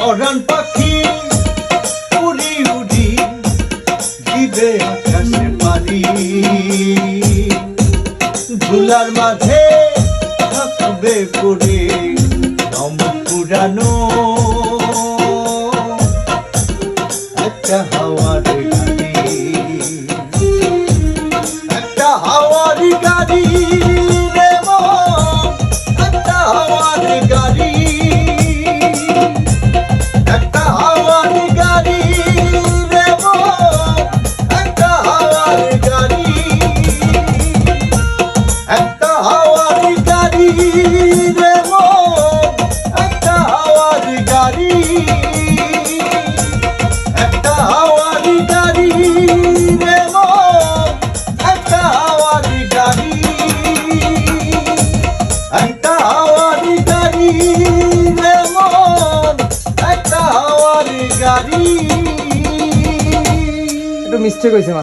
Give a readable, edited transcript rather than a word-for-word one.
পরাণ পাখি উড়ি উড়ি দিবে আকাশে পারি, ধুলার মাঝে থাকবে পড়ে দম পুরানো একটা হাওয়ার গাড়ি, একটা হাওয়ার গাড়ি রে মন, একটা হাওয়ার গাড়ি, একটা হাওয়ার গাড়ি রে মন, একটা হাওয়ার গাড়ি, একটা হাওয়ার গাড়ি রে মন, একটা হাওয়ার গাড়ি, একটা হাওয়ার গাড়ি রে মন, একটা হাওয়ার গাড়ি, একটা হাওয়ার গাড়ি রে মন, একটা হাওয়ার গাড়ি। একটু মিস্টেক হয়েছে।